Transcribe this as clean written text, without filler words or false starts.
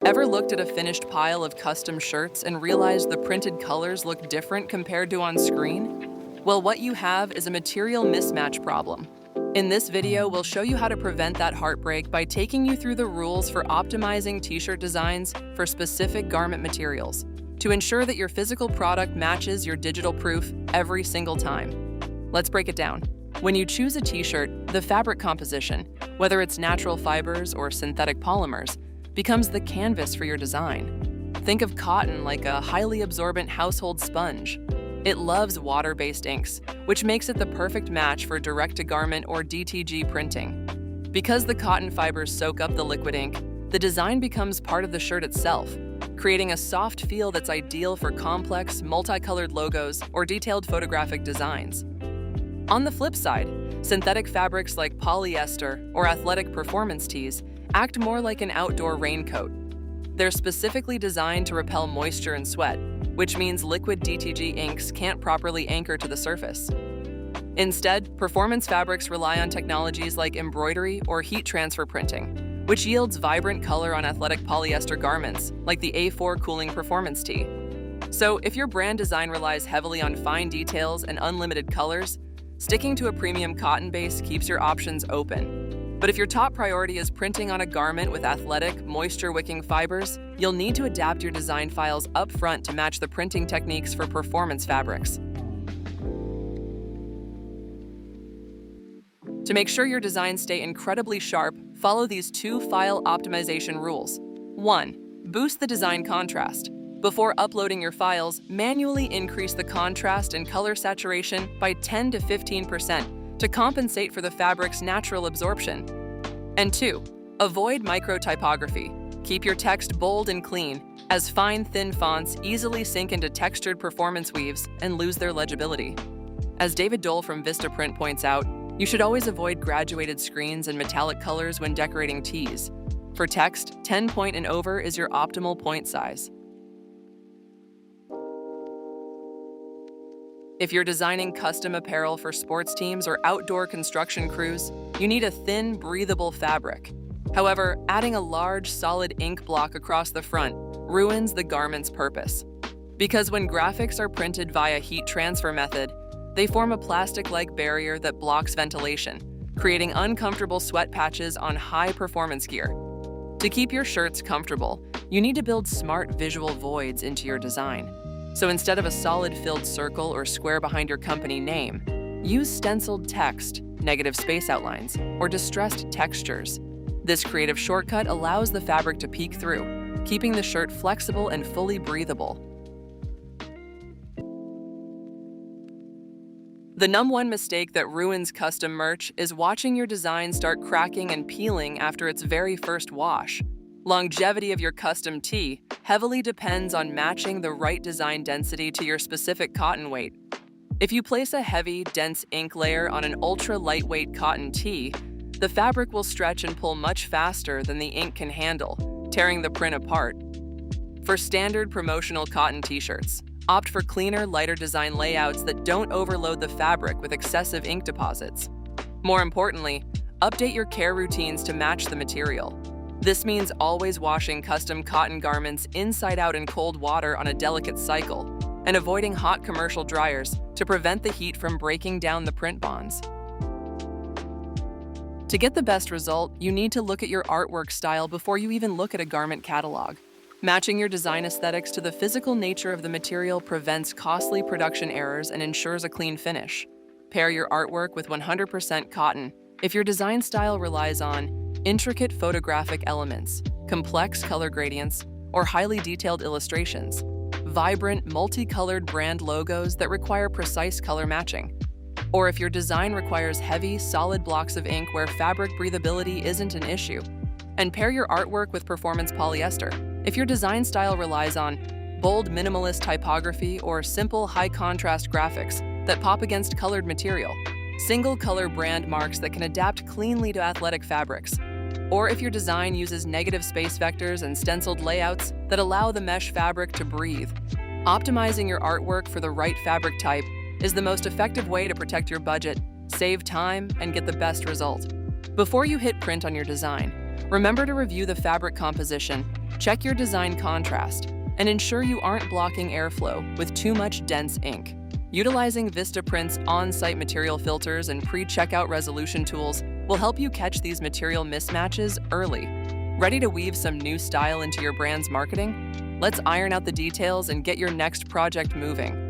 Ever looked at a finished pile of custom shirts and realized the printed colors look different compared to on screen? Well, what you have is a material mismatch problem. In this video, we'll show you how to prevent that heartbreak by taking you through the rules for optimizing t-shirt designs for specific garment materials to ensure that your physical product matches your digital proof every single time. Let's break it down. When you choose a t-shirt, the fabric composition, whether it's natural fibers or synthetic polymers, becomes the canvas for your design. Think of cotton like a highly absorbent household sponge. It loves water-based inks, which makes it the perfect match for direct-to-garment or DTG printing. Because the cotton fibers soak up the liquid ink, the design becomes part of the shirt itself, creating a soft feel that's ideal for complex, multicolored logos or detailed photographic designs. On the flip side, synthetic fabrics like polyester or athletic performance tees act more like an outdoor raincoat. They're specifically designed to repel moisture and sweat, which means liquid DTG inks can't properly anchor to the surface. Instead, performance fabrics rely on technologies like embroidery or heat transfer printing, which yields vibrant color on athletic polyester garments like the A4 cooling performance tee. So if your brand design relies heavily on fine details and unlimited colors, sticking to a premium cotton base keeps your options open. But if your top priority is printing on a garment with athletic, moisture-wicking fibers, you'll need to adapt your design files up front to match the printing techniques for performance fabrics. To make sure your designs stay incredibly sharp, follow these two file optimization rules. 1. Boost the design contrast. Before uploading your files, manually increase the contrast and color saturation by 10 to 15% to compensate for the fabric's natural absorption. And 2. Avoid micro-typography. Keep your text bold and clean, as fine, thin fonts easily sink into textured performance weaves and lose their legibility. As David Dole from VistaPrint points out, you should always avoid graduated screens and metallic colors when decorating tees. For text, 10 point and over is your optimal point size. If you're designing custom apparel for sports teams or outdoor construction crews, you need a thin, breathable fabric. However, adding a large, solid ink block across the front ruins the garment's purpose. Because when graphics are printed via heat transfer method, they form a plastic-like barrier that blocks ventilation, creating uncomfortable sweat patches on high-performance gear. To keep your shirts comfortable, you need to build smart visual voids into your design. So instead of a solid filled circle or square behind your company name, use stenciled text, negative space outlines, or distressed textures. This creative shortcut allows the fabric to peek through, keeping the shirt flexible and fully breathable. The #1 mistake that ruins custom merch is watching your design start cracking and peeling after its very first wash. Longevity of your custom tee heavily depends on matching the right design density to your specific cotton weight. If you place a heavy, dense ink layer on an ultra-lightweight cotton tee, the fabric will stretch and pull much faster than the ink can handle, tearing the print apart. For standard promotional cotton t-shirts, opt for cleaner, lighter design layouts that don't overload the fabric with excessive ink deposits. More importantly, update your care routines to match the material. This means always washing custom cotton garments inside out in cold water on a delicate cycle, and avoiding hot commercial dryers to prevent the heat from breaking down the print bonds. To get the best result, you need to look at your artwork style before you even look at a garment catalog. Matching your design aesthetics to the physical nature of the material prevents costly production errors and ensures a clean finish. Pair your artwork with 100% cotton if your design style relies on intricate photographic elements, complex color gradients, or highly detailed illustrations, vibrant, multicolored brand logos that require precise color matching. Or if your design requires heavy, solid blocks of ink where fabric breathability isn't an issue. And pair your artwork with performance polyester if your design style relies on bold, minimalist typography or simple, high-contrast graphics that pop against colored material. Single-color brand marks that can adapt cleanly to athletic fabrics. Or if your design uses negative space vectors and stenciled layouts that allow the mesh fabric to breathe. Optimizing your artwork for the right fabric type is the most effective way to protect your budget, save time, and get the best result. Before you hit print on your design, remember to review the fabric composition Check your design contrast and ensure you aren't blocking airflow with too much dense ink. Utilizing VistaPrint's on-site material filters and pre-checkout resolution tools will help you catch these material mismatches early. Ready to weave some new style into your brand's marketing? Let's iron out the details and get your next project moving.